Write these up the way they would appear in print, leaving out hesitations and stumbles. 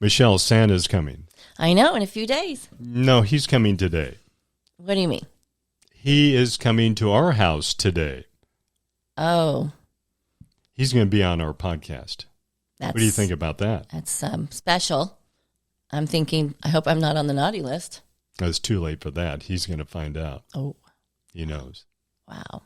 Michelle, Santa's coming. I know, in a few days. No, he's coming today. What do you mean? He is coming to our house today. Oh. He's going to be on our podcast. What do you think about that? That's special. I'm thinking, I hope I'm not on the naughty list. It's too late for that. He's going to find out. Oh. He knows. Wow.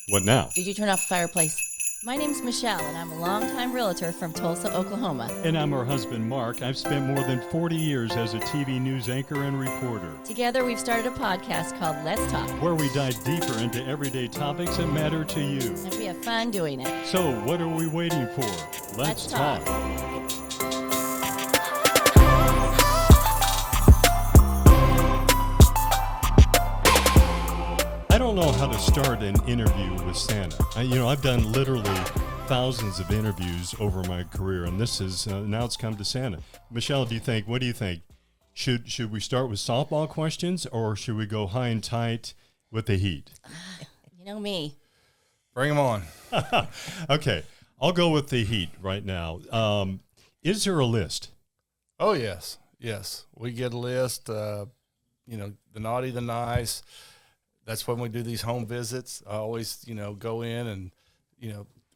What now? Did you turn off the fireplace? My name's Michelle, and I'm a longtime realtor from Tulsa, Oklahoma. And I'm her husband, Mark. I've spent more than 40 years as a TV news anchor and reporter. Together, we've started a podcast called Let's Talk, where we dive deeper into everyday topics that matter to you. And we have fun doing it. So, what are we waiting for? Let's talk. I don't know how to start an interview with Santa. I've done literally thousands of interviews over my career, and this is now it's come to Santa. Michelle, what do you think? Should we start with softball questions, or should we go high and tight with the heat? You know me. Bring them on. Okay, I'll go with the heat right now. Is there a list? Oh, yes. We get a list, the naughty, the nice. That's when we do these home visits. I always, go in and,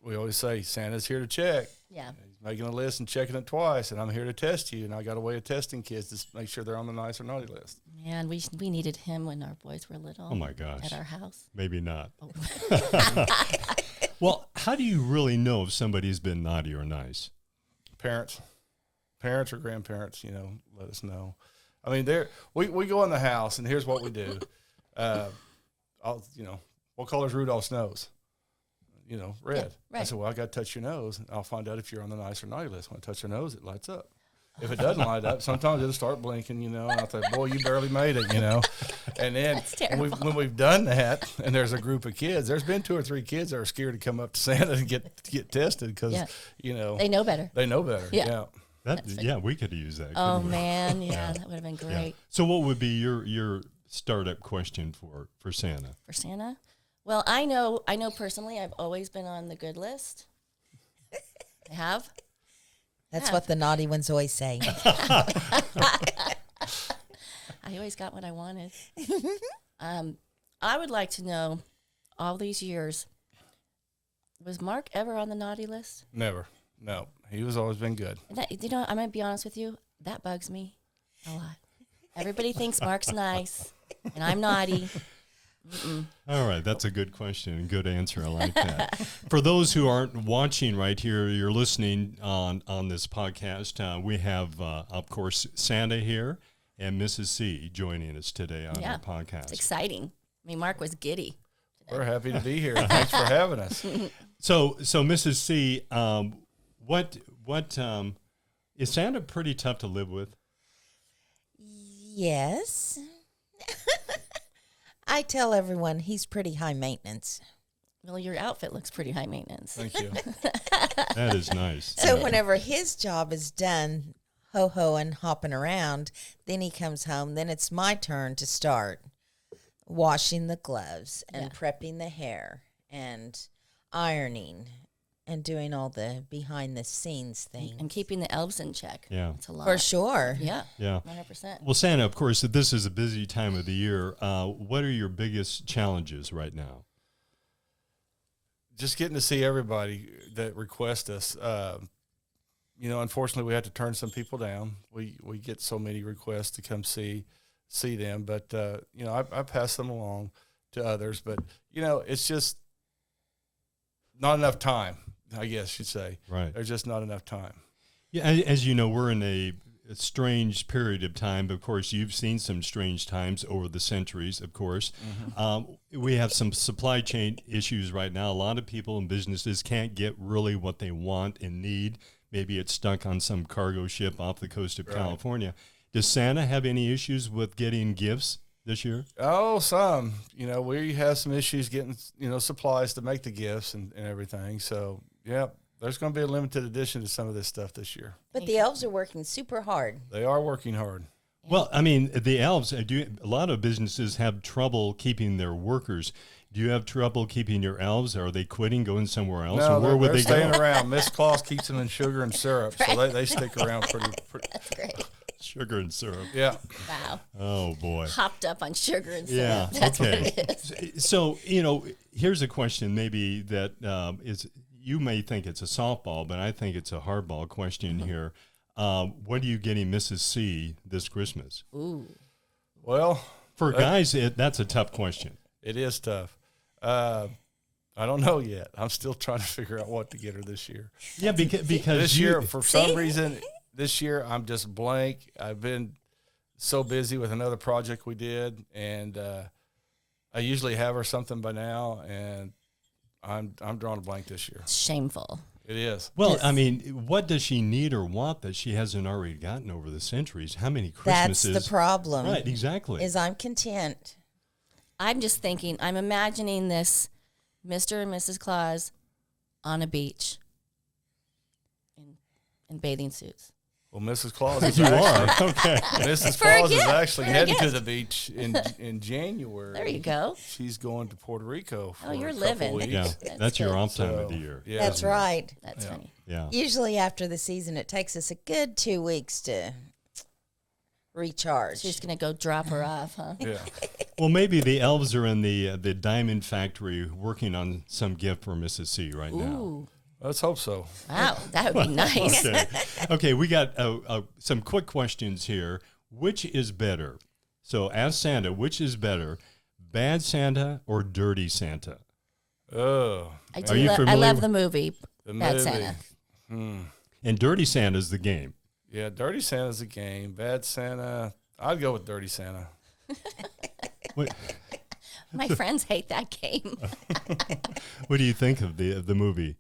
we always say Santa's here to check. Yeah. He's making a list and checking it twice, and I'm here to test you. And I got a way of testing kids to make sure they're on the nice or naughty list. Man, we needed him when our boys were little. Oh, my gosh. At our house. Maybe not. Oh. Well, how do you really know if somebody's been naughty or nice? Parents or grandparents, let us know. I mean, we go in the house, and here's what we do. What color's Rudolph's nose? Red. Yeah, right. I said, well, I got to touch your nose, and I'll find out if you're on the nice or naughty list. When I touch your nose, it lights up. If it doesn't light up, sometimes it'll start blinking, and I think, boy, you barely made it, And then when we've done that, and there's a group of kids, there's been 2 or 3 kids that are scared to come up to Santa and get tested because, they know better. They know better, yeah. We could use that. Oh, man, yeah, that would have been great. Yeah. So what would be your startup question for Santa? For Santa? Well, I know personally I've always been on the good list. I have. That's what the naughty ones always say. I always got what I wanted. I would like to know, all these years, was Mark ever on the naughty list? Never. No. He was always been good. I'm going to be honest with you. That bugs me a lot. Everybody thinks Mark's nice, and I'm naughty. Mm-mm. All right, that's a good question and good answer. I like that. For those who aren't watching right here, you're listening on this podcast. We have, of course, Santa here and Mrs. C joining us today on our podcast. It's exciting. I mean, Mark was giddy today. We're happy to be here. Thanks for having us. So Mrs. C, what is Santa pretty tough to live with? Yes. I tell everyone he's pretty high maintenance. Well, your outfit looks pretty high maintenance. Thank you. That is nice. So whenever his job is done, ho-ho and hopping around, then he comes home. Then it's my turn to start washing the gloves and prepping the hair and ironing and doing all the behind-the-scenes things. And keeping the elves in check. Yeah. It's a lot. For sure. Yeah. 100%. Well, Santa, of course, this is a busy time of the year. What are your biggest challenges right now? Just getting to see everybody that request us. Unfortunately, we have to turn some people down. We get so many requests to come see them. But, I pass them along to others. But, it's just not enough time, I guess you'd say. Right. There's just not enough time. Yeah, as you know, we're in a strange period of time. But of course, you've seen some strange times over the centuries, of course. Mm-hmm. We have some supply chain issues right now. A lot of people and businesses can't get really what they want and need. Maybe it's stuck on some cargo ship off the coast of California. Does Santa have any issues with getting gifts this year? Oh, some. We have some issues getting, supplies to make the gifts and everything. So, there's going to be a limited edition to some of this stuff this year. But the elves are working super hard. They are working hard. Well, I mean, the elves, a lot of businesses have trouble keeping their workers. Do you have trouble keeping your elves? Are they quitting, going somewhere else? No, or where would they're they staying go? around. Miss Claus keeps them in sugar and syrup, so they stick around pretty. That's great. Sugar and syrup. Yeah. Wow. Oh, boy. Hopped up on sugar and syrup. Yeah. That's Okay. what it is. So, here's a question maybe that is, you may think it's a softball, but I think it's a hardball question here. What are you getting Mrs. C this Christmas? Ooh. Well, For guys, that's a tough question. it is tough. I don't know yet. I'm still trying to figure out what to get her this year. Yeah, because This year, for some See? reason, this year I'm just blank. I've been so busy with another project we did, and I usually have her something by now, and I'm drawing a blank this year. Shameful. It is. Well, I mean, what does she need or want that she hasn't already gotten over the centuries? How many Christmases? That's the problem. Right, exactly. Is I'm content. I'm just thinking, I'm imagining this Mr. and Mrs. Claus on a beach in bathing suits. Well, Mrs. Claus is You actually, are. Okay. Mrs. For a Claus is gift. actually For a heading to gift. the beach in January. There you go. She's going to Puerto Rico for Oh, you're a couple living. weeks. Yeah, That's that's your good. off time of So, the year. Yeah. That's right. That's funny. Yeah. Usually after the season, it takes us a good 2 weeks to recharge. She's going to go drop her off, huh? Yeah. Well, maybe the elves are in the diamond factory working on some gift for Mrs. C right now. Ooh. Let's hope so. Wow, that would be nice. Okay, we got some quick questions here. Which is better? So, ask Santa, which is better, bad Santa or dirty Santa? Oh, I, Are you I familiar love with- the movie the Bad movie. Santa. And dirty Santa's the game. Yeah, Dirty Santa's a game. Bad Santa, I'd go with Dirty Santa. What, My friends hate that game. what do you think of the movie?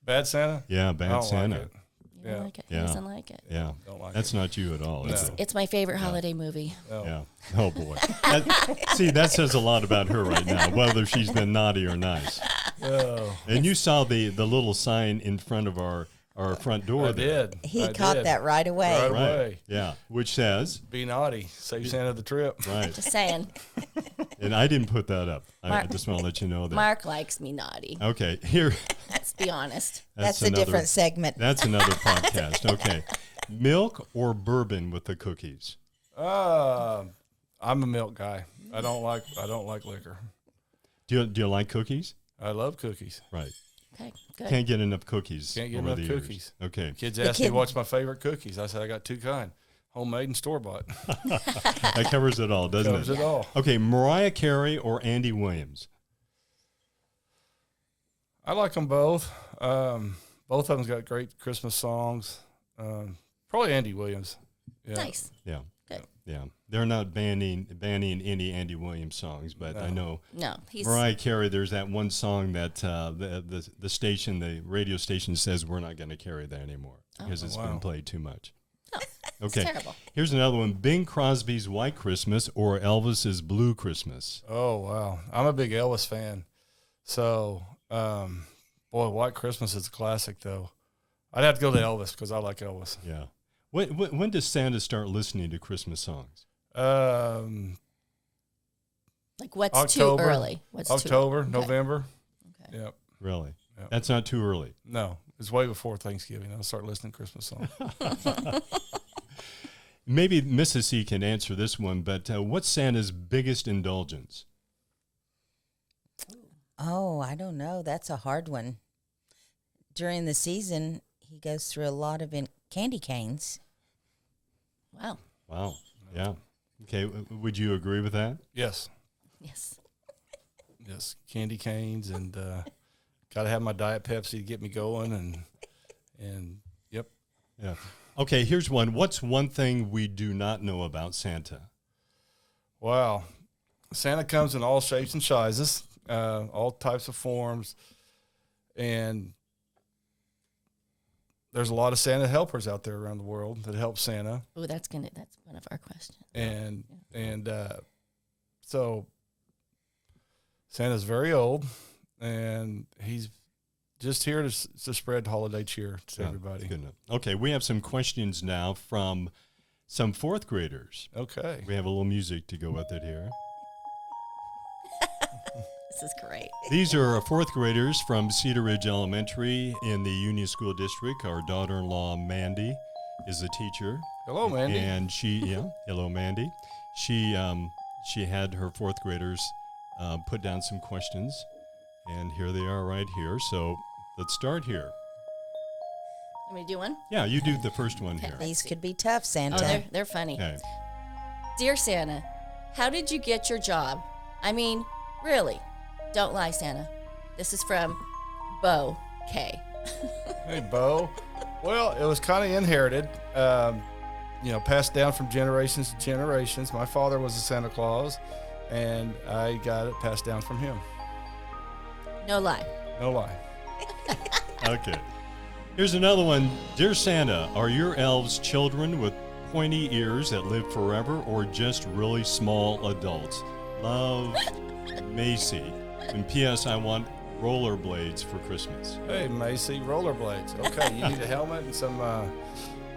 Bad Santa? Yeah, I bad don't Santa. like it. You don't Yeah. like it? He Yeah. doesn't like it. Yeah, Don't like that's not you at all. Is No. it? It's my favorite holiday movie. No. Yeah. Oh boy. See, that says a lot about her right now, whether she's been naughty or nice. Oh, And you saw the little sign in front of our front door. I there. did. He I caught did. that right away. Right Right. away. Yeah. Which says, Be naughty. Save Santa the trip. right. Just saying. And I didn't put that up. I Mark- just want to let you know that. Mark likes me naughty. Okay. Here. Let's be honest. That's a another- different segment. That's another podcast. Okay. Milk or bourbon with the cookies? I'm a milk guy. I don't like liquor. Do you like cookies? I love cookies. Right. Okay, good. Can't get enough cookies. Can't get over enough the years. cookies. Okay. Kids The ask me kid- what's my favorite cookies. I said I got two kind, homemade and store bought. That covers it all, doesn't Covers it? it all. Okay. Mariah Carey or Andy Williams? I like them both. Both of them's got great Christmas songs. Probably Andy Williams. Yeah. Nice. Yeah. Good. Yeah. They're not banning any Andy Williams songs, but I know No, he's Mariah Carey, there's that one song that the station, the radio station says we're not going to carry that anymore because it's been wow. played too much. it's Okay. terrible. Here's another one. Bing Crosby's White Christmas or Elvis's Blue Christmas? Oh wow, I'm a big Elvis fan. So, boy, White Christmas is a classic though. I'd have to go to Elvis because I like Elvis. Yeah. When does Santa start listening to Christmas songs? Like, what's October. too early? What's October, too November. Okay. Yep. Really? Yeah. That's not too early. No, it's way before Thanksgiving. I'll start listening to Christmas songs. Maybe Mrs. C can answer this one, but what's Santa's biggest indulgence? Oh, I don't know. That's a hard one. During the season, he goes through a lot of candy canes. Wow. Wow. Yeah. Okay. Would you agree with that? Yes, Yes. yes, candy canes and got to have my Diet Pepsi to get me going and yep. Yeah. Okay. Here's one. What's one thing we do not know about Santa? Wow, Santa comes in all shapes and sizes, all types of forms, and there's a lot of Santa helpers out there around the world that help Santa. Oh, that's one of our questions. And so Santa's very old, and he's just here to spread holiday cheer to Yeah, everybody. Good enough. Okay, we have some questions now from some fourth graders. Okay. We have a little music to go with it here. This is great. These are fourth graders from Cedar Ridge Elementary in the Union School District. Our daughter-in-law, Mandy, is a teacher. Hello, Mandy. And hello, Mandy. She had her fourth graders put down some questions, and here they are right here. So let's start here. You want me to do one? Yeah, you do the first one here. These could be tough, Santa. Oh, they're funny. Okay. Dear Santa, how did you get your job? I mean, really. Don't lie, Santa. This is from Bo K. Hey, Bo. Well, it was kind of inherited, passed down from generations to generations. My father was a Santa Claus, and I got it passed down from him. No lie. No lie. Okay. Here's another one. Dear Santa, are your elves children with pointy ears that live forever or just really small adults? Love, Macy. And P.S. I want rollerblades for Christmas. Hey, Macy, rollerblades. Okay, you need a helmet and some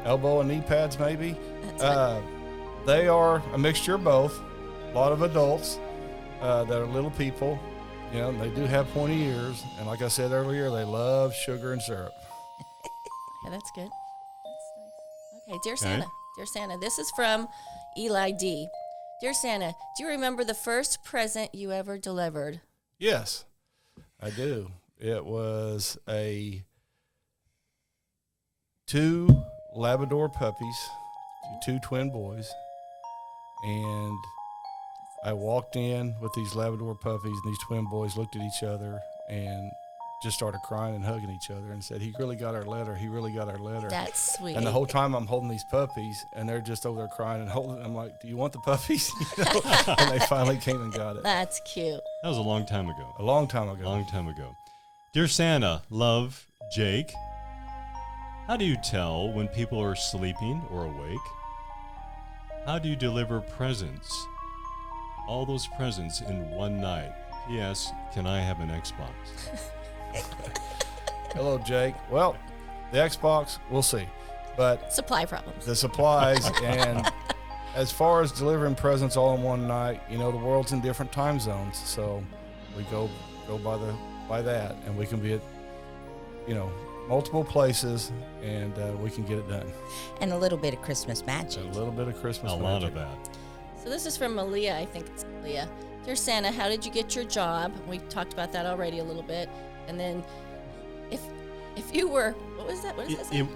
elbow and knee pads, maybe. They are a mixture of both. A lot of adults that are little people. You know, they do have pointy ears, and like I said earlier, they love sugar and syrup. Yeah, that's good. That's nice. Okay, Dear Santa, this is from Eli D. Dear Santa, do you remember the first present you ever delivered? Yes, I do. It was two Labrador puppies, two twin boys, and I walked in with these Labrador puppies, and these twin boys looked at each other and just started crying and hugging each other and said, "He really got our letter. He really got our letter." That's sweet. And the whole time I'm holding these puppies, and they're just over there crying and holding. I'm like, "Do you want the puppies?" And they finally came and got it. That's cute. That was a long time ago. A long time ago. Long time ago. Dear Santa, love, Jake. How do you tell when people are sleeping or awake? How do you deliver presents? All those presents in one night. P.S. Can I have an Xbox? Hello, Jake. Well, the Xbox, we'll see. But Supply problems. the supplies, and as far as delivering presents all in one night, you know, the world's in different time zones. So we go by that, and we can be at, multiple places, and we can get it done. And a little bit of Christmas magic. A little bit of Christmas A magic. lot of that. So this is from Malia. I think it's Malia. Dear Santa, how did you get your job? We talked about that already a little bit. And then if you were, what was that? What is that?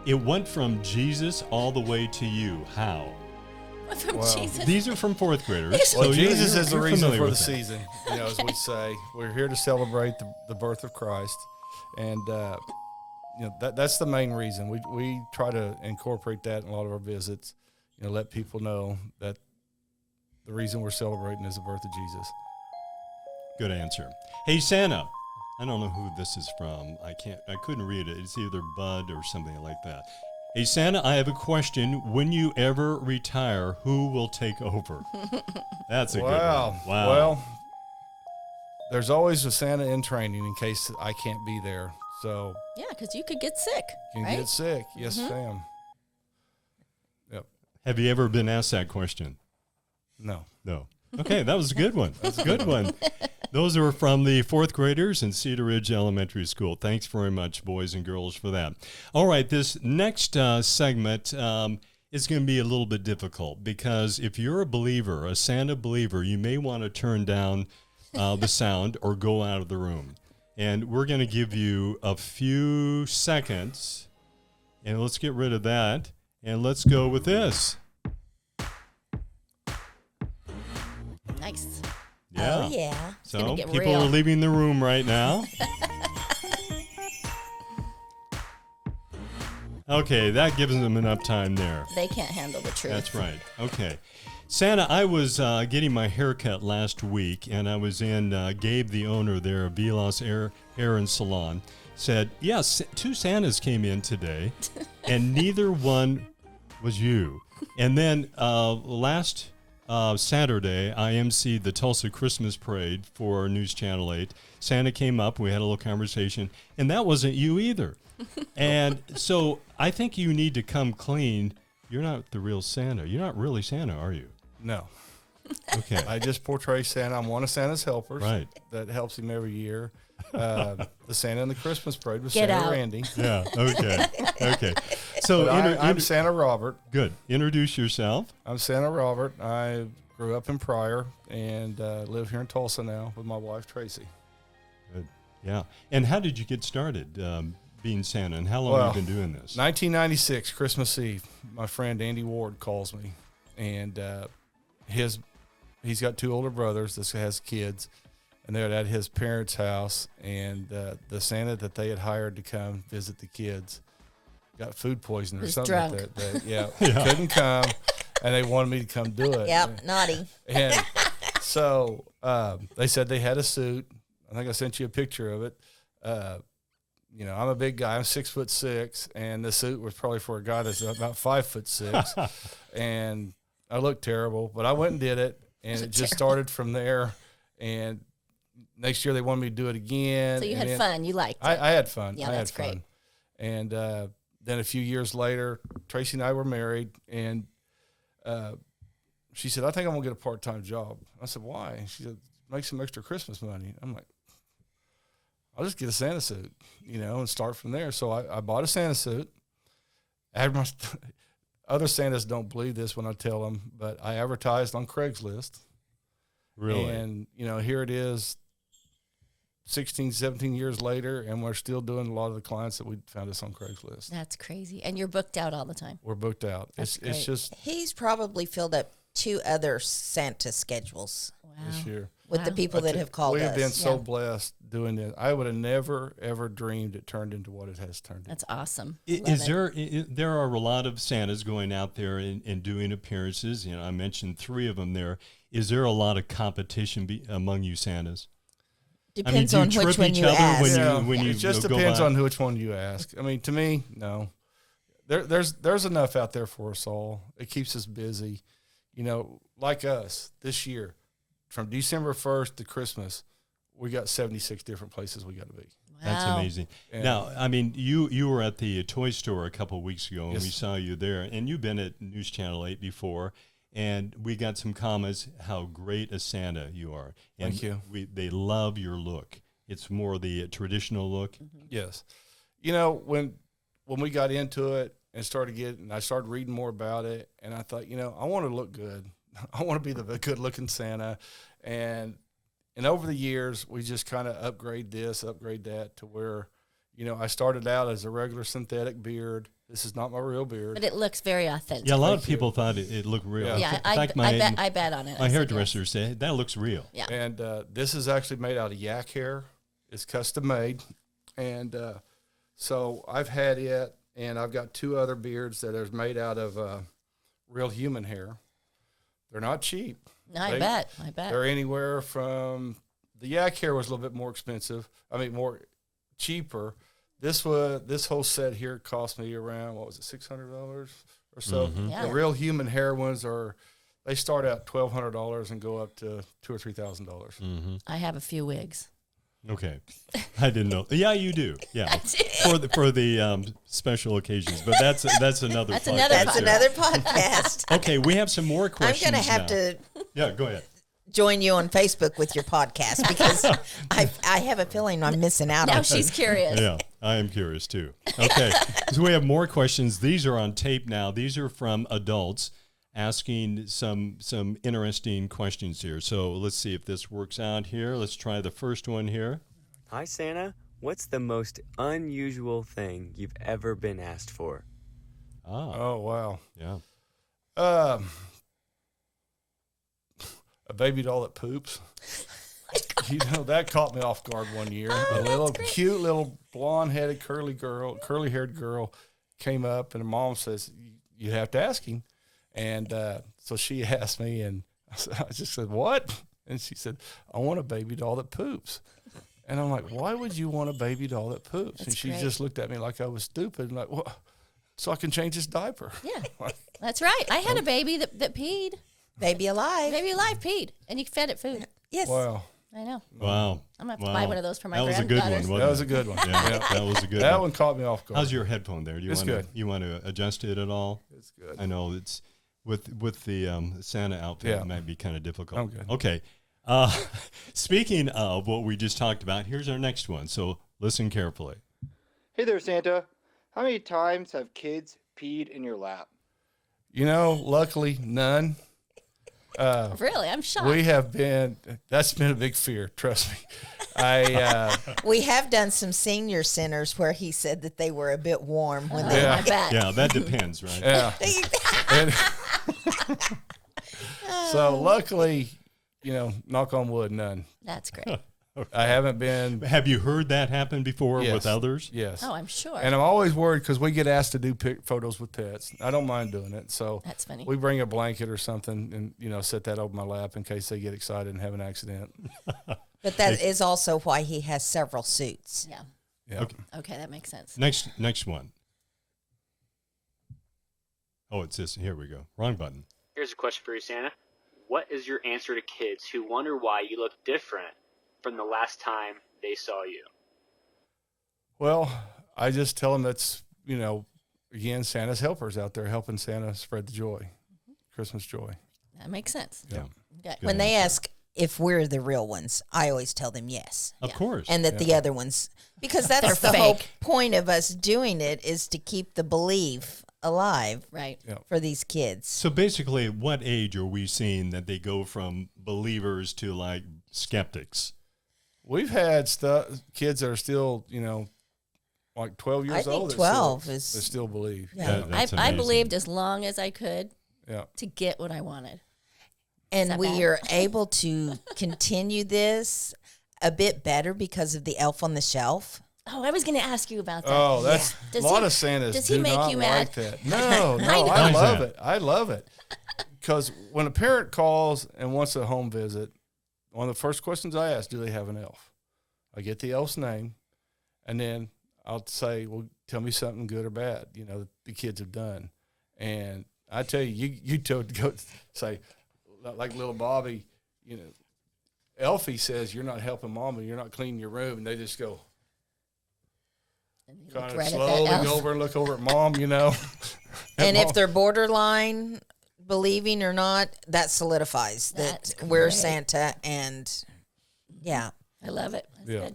It went from Jesus all the way to you. How? From Wow. Jesus. These are from fourth graders. Well, so Jesus is the you're reason familiar for the with that. season, as we say. We're here to celebrate the birth of Christ, and that's the main reason. We try to incorporate that in a lot of our visits. Let people know that the reason we're celebrating is the birth of Jesus. Good answer. Hey, Santa. I don't know who this is from. I couldn't read it. It's either Bud or something like that. Hey, Santa, I have a question. When you ever retire, who will take over? That's a good one. Wow. Well, there's always a Santa in training in case I can't be there. So Yeah, because you could get sick. you can get sick. Yes, Sam. Yep. Have you ever been asked that question? No. No. Okay, that was a good one. That's a good one. Those are from the fourth graders in Cedar Ridge Elementary School. Thanks very much, boys and girls, for that. All right, this next segment is going to be a little bit difficult because if you're a believer, a Santa believer, you may want to turn down the sound or go out of the room. And we're going to give you a few seconds, and let's get rid of that, and let's go with this. Nice. Yeah. Oh, yeah. So gonna get people real. are leaving the room right now. Okay, that gives them enough time there. They can't handle the truth. That's right. Okay. Santa, I was getting my haircut last week, and I was in Gabe, the owner there of Vilas Hair and Salon, said, yes, two Santas came in today, and neither one was you. And then last Saturday, I emceed the Tulsa Christmas Parade for News Channel 8. Santa came up, we had a little conversation, and that wasn't you either. And so I think you need to come clean you're not the real Santa. You're not really Santa, are you? No. Okay. I just portray Santa. I'm one of Santa's helpers. Right. That helps him every year. The Santa in the Christmas parade was Get Santa out. Randy. Yeah. Okay. Okay. So But I'm Santa Robert. good. Introduce yourself. I'm Santa Robert. I grew up in Pryor and live here in Tulsa now with my wife, Tracy. Good. Yeah. And how did you get started being Santa, and how long have you been doing this? 1996, Christmas Eve. My friend Andy Ward calls me, and he's got two older brothers. This has kids, and they're at his parents' house, and the Santa that they had hired to come visit the kids got food poisoning or Was something. drunk. Couldn't come, and they wanted me to come do it. Yep, naughty. And so they said they had a suit. I think I sent you a picture of it. I'm a big guy. I'm 6'6", and the suit was probably for a guy that's about 5'6", and I looked terrible. But I went and did it, and it just started from there. And next year they wanted me to do it again. So you had fun. You liked it. I had fun. Yeah, I that's had fun. great. And then a few years later, Tracy and I were married, and she said, I think I'm going to get a part-time job. I said, why? She said, make some extra Christmas money. I'm like, I'll just get a Santa suit, and start from there. So I bought a Santa suit. Other Santas don't believe this when I tell them, but I advertised on Craigslist. Really? And, here it is 16, 17 years later, and we're still doing a lot of the clients that we found us on Craigslist. That's crazy. And you're booked out all the time. We're booked out. That's It's great. just He's probably filled up 2 other Santa schedules this year. with the Wow. people that have called We us. have been so Yeah. blessed doing this. I would have never, ever dreamed it turned into what it has turned into. That's awesome. Is there are a lot of Santas going out there and doing appearances? I mentioned 3 of them there. Is there a lot of competition among you Santas? Depends do you on which trip one each you other ask. when you it just go depends by? on which one you ask. I mean, to me, no. There's enough out there for us all. It keeps us busy. Like us this year, from December 1st to Christmas, we got 76 different places we got to be. That's Wow. amazing. And- Now, I mean, you were at the toy store a couple of weeks ago, and Yes. we saw you there. And you've been at News Channel 8 before, and we got some comments how great a Santa you are. And Thank you. They love your look. It's more the traditional look. Yes. When we got into it and I started reading more about it, and I thought, I want to look good. I want to be the good-looking Santa. And over the years, we just kind of upgrade this, upgrade that to where, I started out as a regular synthetic beard. This is not my real beard. But it looks very authentic. Yeah, a lot of Thank you. people thought it looked real. Yeah. Yeah, In fact, I bet on it. my I said hairdresser said that looks real. yes. Yeah. And this is actually made out of yak hair. It's custom made. And so I've had it, and I've got 2 other beards that are made out of real human hair. They're not cheap. No, I bet. They're anywhere from the yak hair was a little bit more expensive. More cheaper. This whole set here cost me around $600 or so. Mm-hmm. Yeah. The real human hair ones they start out $1,200 and go up to $2,000 or $3,000. Mm-hmm. I have a few wigs. Okay, I didn't know. Yeah, you do. Yeah, I do. for the special occasions, but that's another. That's podcast another That's there. another podcast. Okay, we have some more I'm questions. going to have now. to Yeah, go ahead. join you on Facebook with your podcast because I have a feeling I'm missing out Now on she's curious. Yeah, I am curious too. Okay, so we have more questions. These are on tape now. These are from adults asking some interesting questions here. So let's see if this works out here. Let's try the first one here. Hi, Santa. What's the most unusual thing you've ever been asked for? Oh, wow. Yeah. A baby doll that poops. That caught me off guard one year. A little cute little blonde-headed curly-haired girl came up, and her mom says, you have to ask him. And so she asked me, and I just said, what? And she said, I want a baby doll that poops. And I'm like, why would you want a baby doll that poops? That's and she great. just looked at me like I was stupid, and like, well, so I can change his diaper. Yeah, that's right. I had a baby that peed. Baby alive. Baby alive peed, and you fed it food. Yes. Wow. I know. Wow. I'm going to have to buy one of those for my That was a granddaughters. good one, That was a wasn't good one. it? Yeah, that was a good That one. one caught me off guard. How's your headphone there? Do you It's want to, good. you want to adjust it at all? It's good. I know it's with the Santa outfit, Yeah. it might be kind of difficult. I'm good. Okay. Speaking of what we just talked about, here's our next one. So listen carefully. Hey there, Santa. How many times have kids peed in your lap? You know, luckily, none. Really? I'm shocked. That's been a big fear, trust me. We have done some senior centers where he said that they were a bit warm when they. Yeah. I bet. Yeah, that depends, right? Yeah. And- so luckily, knock on wood, none. That's great. I haven't been. Have you heard that happen before Yes. with others? Yes. Oh, I'm sure. And I'm always worried because we get asked to do photos with pets. I don't mind doing it. So That's funny. we bring a blanket or something and, set that over my lap in case they get excited and have an accident. But that is also why he has several suits. Yeah. Yeah. Okay, that makes sense. Next one. Oh, it's this. Here we go. Wrong button. Here's a question for you, Santa. What is your answer to kids who wonder why you look different from the last time they saw you? Well, I just tell them that's, again, Santa's helpers out there helping Santa spread the joy, Christmas joy. That makes sense. Yeah. Okay. Good When they answer. ask if we're the real ones, I always tell them yes. Of course. And that the other ones, because that's the They're whole fake. point of us doing it is to keep the belief alive Right. for these kids. So basically, at what age are we seeing that they go from believers to like skeptics? We've had kids that are still, like 12 years I think old. that 12 still, is- They still believe. Yeah. That's I amazing. believed as long as I could Yeah. to get what I wanted. And that we bad? are able to continue this a bit better because of the Elf on the Shelf. Oh, I was going to ask you about that. Oh, that's Does a lot he- of Santas does he do make not you like mad? that. No, I I know. Why is love that? it. I love it. Because when a parent calls and wants a home visit, one of the first questions I ask, do they have an elf? I get the elf's name, and then I'll say, well, tell me something good or bad, that the kids have done. And I tell you, you told go say, like little Bobby, Elfie says, you're not helping Mama, you're not cleaning your room, and they just go, And you kind look of right at that slowly elf. go over and look over at Mom, And Mom. if they're borderline believing or not, that solidifies That's that we're great. Santa. And yeah. I love it. That's Yeah.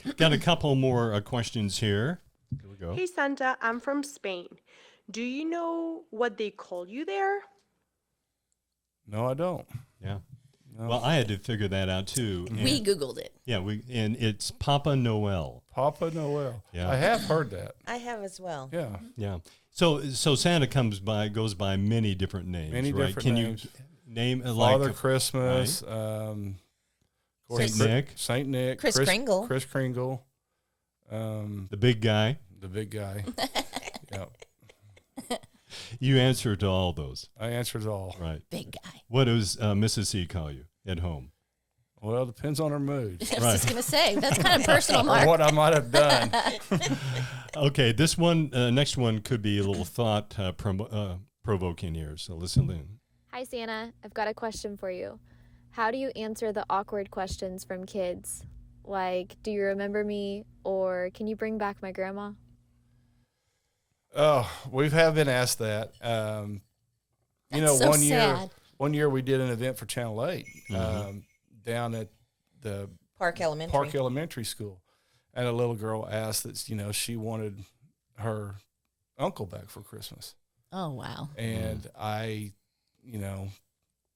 good. Got a couple more questions here. Here we go. Hey Santa, I'm from Spain. Do you know what they call you there? No, I don't. Yeah. No. Well, I had to figure that out too. And- We Googled it. yeah, and it's Papa Noel. Papa Noel. Yeah. I have heard that. I have as well. Yeah. Yeah. So Santa goes by many different names. Many right? different Can names. you name Father like Christmas, of course, Saint Nick? Saint Nick, Kris Kringle. Kris Kringle, the the big guy? big guy. Yeah, You answer to all those, I answered it all. right? Big guy. What does Mrs. C call you at home? Well, it depends on her mood I was Right. just going to say, that's kind of personal, or Mark. what I might have done. Okay, this one, next one could be a little thought provoking here. So listen in. Hi, Santa. I've got a question for you. How do you answer the awkward questions from kids? Like, do you remember me? Or can you bring back my grandma? Oh, we have been asked that. That's so sad. one year we did an event for Channel 8 Mm-hmm. down at the Park Elementary. Park Elementary School, and a little girl asked that she wanted her uncle back for Christmas, Oh, wow. and I think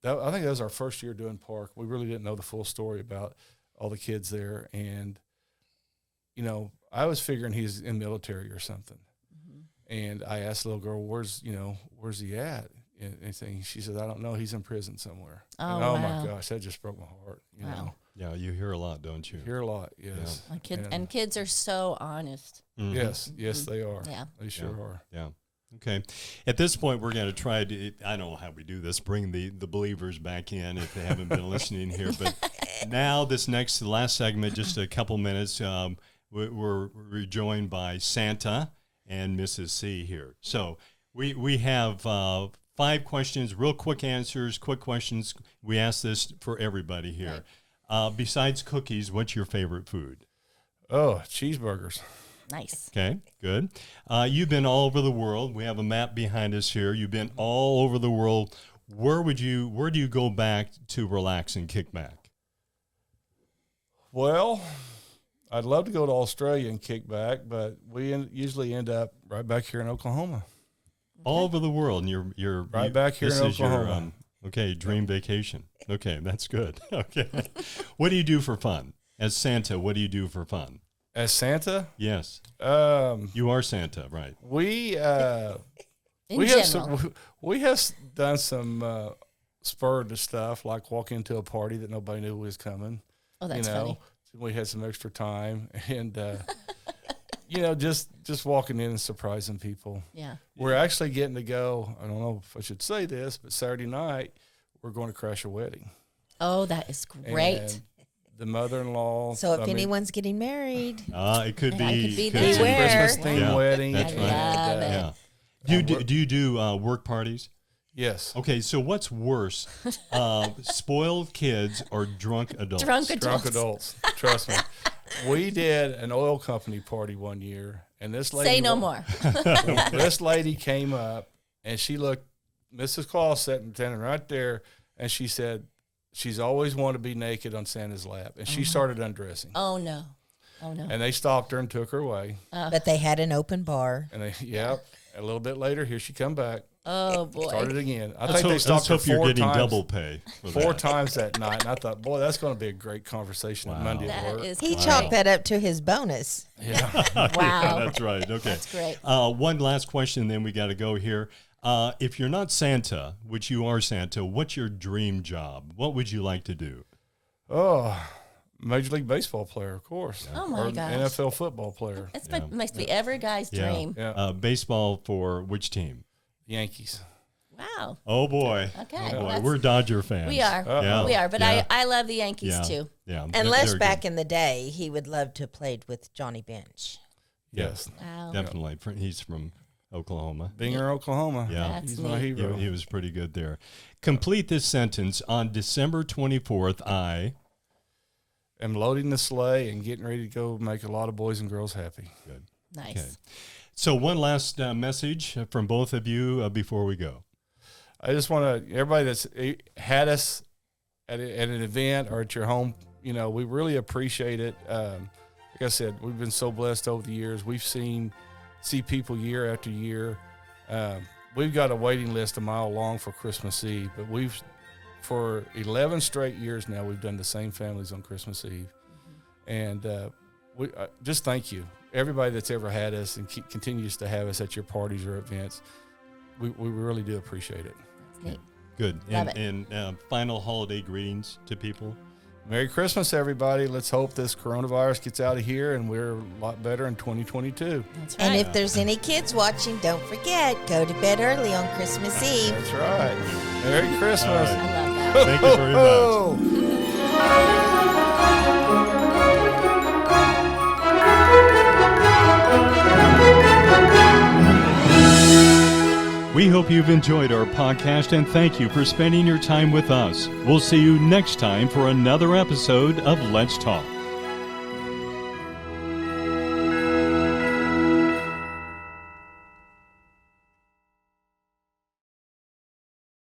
that was our first year doing Park. We really didn't know the full story about all the kids there, and I was figuring he's in military or something, and I asked the little girl, "Where's he at?" And anything? She said, "I don't know. He's in prison somewhere." Oh, And, oh wow. my gosh, that just broke my heart. You Wow. know, Yeah, you hear a lot, don't you? hear a lot. Yes. And kids are so honest. Mhm. Yes, they are. Yeah. They sure are. Yeah. Okay. At this point, we're going to try to, I don't know how we do this, bring the believers back in if they haven't been listening here. But now, last segment, just a couple minutes, we're joined by Santa and Mrs. C here. So we have 5 questions, real quick answers, quick questions. We ask this for everybody here. Besides cookies, what's your favorite food? Oh, cheeseburgers. Nice. Okay, good. You've been all over the world. We have a map behind us here. You've been all over the world. Where do you go back to relax and kick back? Well, I'd love to go to Australia and kick back, but we usually end up right back here in Oklahoma. All over the world, and you're right back here in Oklahoma. Okay, dream vacation. Okay, that's good. Okay. What do you do for fun? As Santa, what do you do for fun? As Santa? Yes. You are Santa, right? We In we have done some spurred stuff, like walk into a party that nobody knew was coming. Oh, that's funny. We had some extra time, and just walking in and surprising people. Yeah. We're actually getting to go. I don't know if I should say this, but Saturday night we're going to crash a wedding. Oh, that is great. And the mother-in-law. So if anyone's getting married, it could be. It's a Christmas themed wedding. That's right. Do you do work parties? Yes. Okay, so what's worse, spoiled kids or drunk adults? Drunk adults. Trust me. We did an oil company party one year, and this lady. Say no more. This lady came up, and she looked, Mrs. Claus standing right there, and she said, she's always wanted to be naked on Santa's lap, and she started undressing. Oh no. And they stopped her and took her away. but they had an open bar. And a little bit later, here she come back. Oh boy. Started again. Let's hope you're getting double pay. Four times that night. And I thought, boy, that's going to be a great conversation on Monday at work. He chalked that up to his bonus. Yeah. Wow. Yeah, that's right. Okay. That's great. One last question, then we got to go here. If you're not Santa, which you are Santa, what's your dream job? What would you like to do? Oh, Major League Baseball player, of course. Oh, my gosh. NFL football player. It must be every guy's dream. Yeah. Baseball for which team? Yankees. Wow. Oh, boy. Okay. Oh, boy. We're Dodger fans. We are. Yeah. We are. But I love the Yankees, too. Yeah. Unless back in the day, he would love to have played with Johnny Bench. Yes. Wow. Definitely. He's from Oklahoma. Binger, Oklahoma. Yeah. He's my hero. He was pretty good there. Complete this sentence. On December 24th, I am loading the sleigh and getting ready to go make a lot of boys and girls happy. Good. Nice. Okay. So one last message from both of you before we go. I just want to, everybody that's had us at an event or at your home, we really appreciate it. Like I said, we've been so blessed over the years. We've see people year after year. We've got a waiting list a mile long for Christmas Eve, but for 11 straight years now, we've done the same families on Christmas Eve. And we just thank you. Everybody that's ever had us and continues to have us at your parties or events, we really do appreciate it. That's neat. Good. Love it. And final holiday greetings to people. Merry Christmas, everybody. Let's hope this coronavirus gets out of here and we're a lot better in 2022. That's right. And if there's any kids watching, don't forget, go to bed early on Christmas Eve. That's right. Merry Christmas. All right. I love that. Thank you very much. We hope you've enjoyed our podcast and thank you for spending your time with us. We'll see you next time for another episode of Let's Talk.